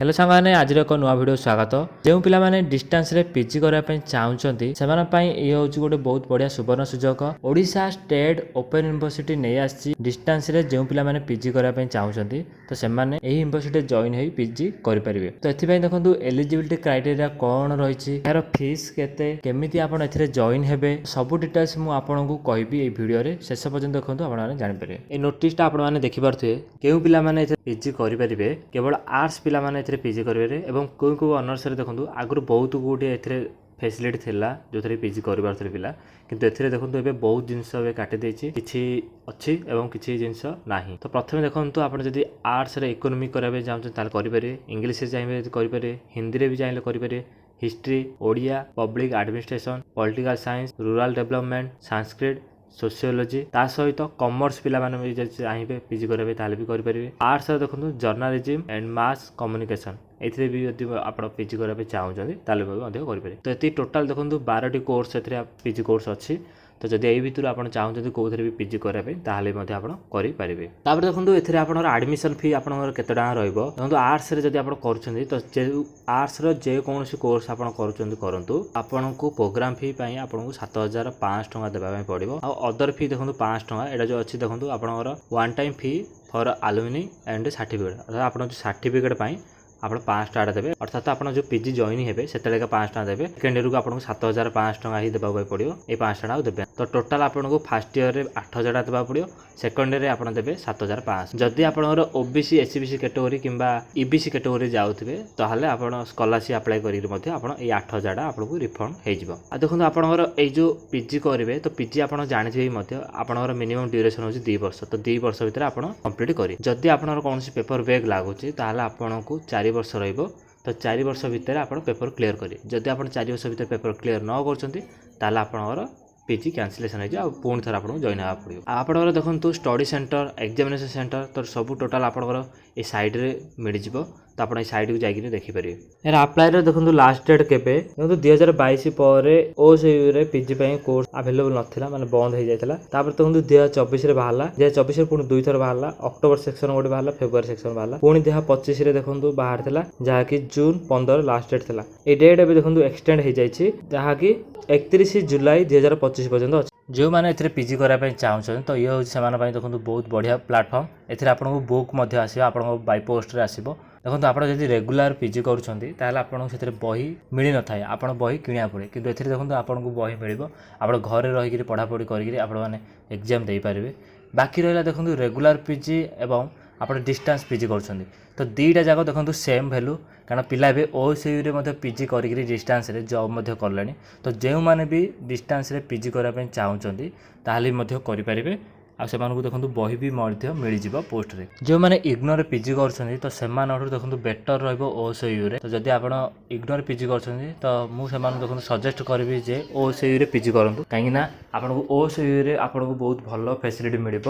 Hello सांगने आज एक नुआ वीडियो स्वागत। जो पिलाने डिस्टेंस रे पीजी करने चाहते ये हूँ गोटे बहुत बढ़िया सुवर्ण सुजोग। ओडिशा स्टेट ओपन यूनिवर्सिटी नहीं आसी डिस्टेंस रे जो पिलाने पीजी करने चाहते तो से यूनिवर्सिटी जॉइन हो पीजी करेंगे। तो ये देखो एलिजिबिलिटी क्राइटेरिया कौन रही, यार फीस केते, केमिति आपण एथिरे जॉइन हेबे, सब डिटेल्स मु आपनको कहबी ए वीडियो रे शेष पर्यंत देखंतु आपण माने जानि परिबे। ए नोटिस आपण माने देखि पारथुए केउ पिला माने एथे पीजी करि परिबे, केवल आर्ट्स पिला माने एथिरे पीजी करिवे एवं कोई ऑनर्स रे देखंतु आगु बहुत गोटे एथिरे फैसिलिटी थिला जो थरे पीजी करि पारथले पिला, किंतु एथिरे देखंतु एबे बहुत जिंस एबे काटि देछि, किछि अछि एवं किछि जिंस नाही। तो प्रथमे देखंतु आपण जदि आर्ट्स रे इकोनॉमिक कराबे चाहछन ताल करि परिबे, इंग्लिश रे चाहिबे करि परिबे, हिंदी रे भी चाहिबे करि परिबे, history, Odia, public administration, political science, rural development, Sanskrit, sociology ता सहित कॉमर्स पिला माने भी चाहिए पीजी करेंगे ताले भी करेंगे। आर्ट्स देखो जर्नालिज्म एंड मास कम्युनिकेशन एथिरे भी यदि आप पीजी करने चाहते ताले भी करेंगे। तो ये टोटाल देखो 12टी कोर्स ए पीजी कोर्स अच्छी। तो जब यही भितर आप चाहते कौन भी पीजी करने ताले करेंगे। तापर देखो ये एडमिशन फी आप केते टका रहिबो। देखो आर्ट्स रे जदि आप करूछन्ती तो आर्ट्स रो जे कोनोसी कोर्स आप करूँ आपको प्रोग्राम फी पाई आपको 7500 टका देवा पड़ो। आ अदर फी देखो 500 टका एटा जो अच्छी देखो आपंकर one time fee for alumni and certificate अर्थात आप सर्टिफिकेट पाई आप 500 टका देवे, अर्थात आप जो पीजी जॉइन हेबे सेते 500 टका देवे। सेकेंड ईयर को आपको 7500 टका ही देवा पड़ो, ये 500 टका देवे। तो टोटाल आपको फर्स्ट ईयर रे 8000 टका देवा पड़ो, सेकेंड ईयर रे आप देवे 7500। जदि आपनकर ओबीसी एससीबीसी कैटेगरी किंबा ईबीसी कैटेगरी जाउथिबे ताहले आपण स्कॉलरशिप अप्लाई करी मध्ये आपण ए 8000 टका आपको रिफंड हो जिवो। आ देखो आपनकर ए जो पीजी करिवे तो पीजी आपण जानिथिबे मध्ये आपनकर मिनिमम ड्यूरेशन होची 2 वर्ष। तो 2 वर्ष भीतर आपण कंप्लीट करी। जदि आपनकर कोनोसी पेपर बैक लागुची ताहले आपनको 4 वर्ष रहिबो। तो 4 वर्ष भितर आप पेपर क्लीयर करें। जदि आप 4 वर्ष भितर पेपर क्लीयर न करछन्ती ताहले आपनकर पीजी कैंसिलेशन हो पुणी थर आपको जॉइन हाँ पड़ो। आपंकर देखो स्टडी सेंटर एग्जामिनेशन सेंटर तो सब टोटाल आपंकर ये साइड्रे मिल जाव। तो आप साइड को जाकि देखिपारे। यार अप्लाई देखो लास्ट डेट केबे देखो 2022 पर ओसीयू पीजी कोर्स अवेलेबल नथिला, माने बंद हो जाता। तापर देखो 2024 रे बाहरला, 2024 रे पुणी 2 थर बाहरला, अक्टोबर सेक्शन गोटे बाहरला, फेब्रुआरी सेक्शन बाहरला, पुणी 2025 रे देखो बाहर थिला जहाँकि जून 15 लास्ट डेट थिला। ए डेट एबे देखो एक्सटेंड हो जाइछि जहाँकि 31 जुलाई 2025 पर्यंत अच्छे। जो मैंने ए पीजी करने चाहते तो ये हूँ से देखो बहुत बढ़िया प्लाटफर्म। एथिरे आपको बुक आसो आपको बाय पोस्ट रे आसो। देखो आप रेगुलर पीजी कर बही मिल न था, आप बही किणा पड़े, कि देखो आपको बही मिल आप घर रही पढ़ापढ़ी करने एग्जाम दे पारे। बाकी रहा देखो रेगुलर पीजी एवं आप डिस्टेंस पीजी कर तो दीटा जाक देखो सेम वैल्यू, कारण पिला ए ओसीयू पीजी कर डिस्टेंस रे जॉब कले। तो जो मैंने भी डिस्टेंस रे पीजी करने चाहते ताहले करें। आ से देखो बही भी मिल जाव पोस्ट रे। जो मैंने इग्नोर पीजी कर तो से देखो बेटर रोसीयू रे। तो जदि आप इग्नोर पीजी कर तो मुझे देखो सजेस्ट करी जे ओसीयू पीजी करूँ, कहीं आपको ओसीयू रे आपको बहुत भल फैसिलिटी मिल।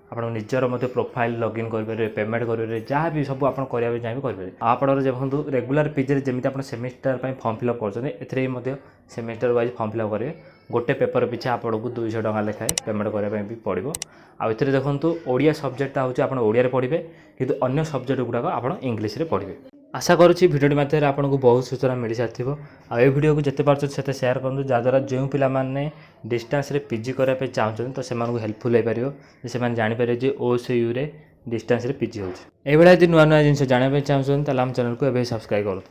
आप निजर प्रोफाइल लॉगिन करेंगे, पेमेंट करेंगे, जहाँ भी सब आप चाहिए करेंगे। आप देखो रेगुलर पीजी जमी आप सेमिस्टर फॉर्म फिलअप कर सेमिस्टर वाइज फॉर्म फिलअप करेंगे। गोटे पेपर पिछा आपको 200 टका लेखाएं पेमेंट करने भी पड़ो। आउ ए देखो ओडिया सब्जेक्टा हूँ आप ओडिया पढ़े, कि अन्य सब्जेक्ट गुड़ाक आप इंग्लीश रे पढ़े। आशा करुँची भिडियो मध्यम आपको बहुत सूचना मिल सारी। आ वीडियो को जिते पार्छ से सेयार करूँ, जहाँद्वारा जो पिलाने डिस्टेंस रे पीजी करने चाहते तो से हेल्पफुल हो पार, से जापर जे ओसीयू रे डिस्टेंस रे पीजी होती। यदि नुआ नुआ जिन जानवाई चाहते आम चैनल को सब्सक्राइब करूँ।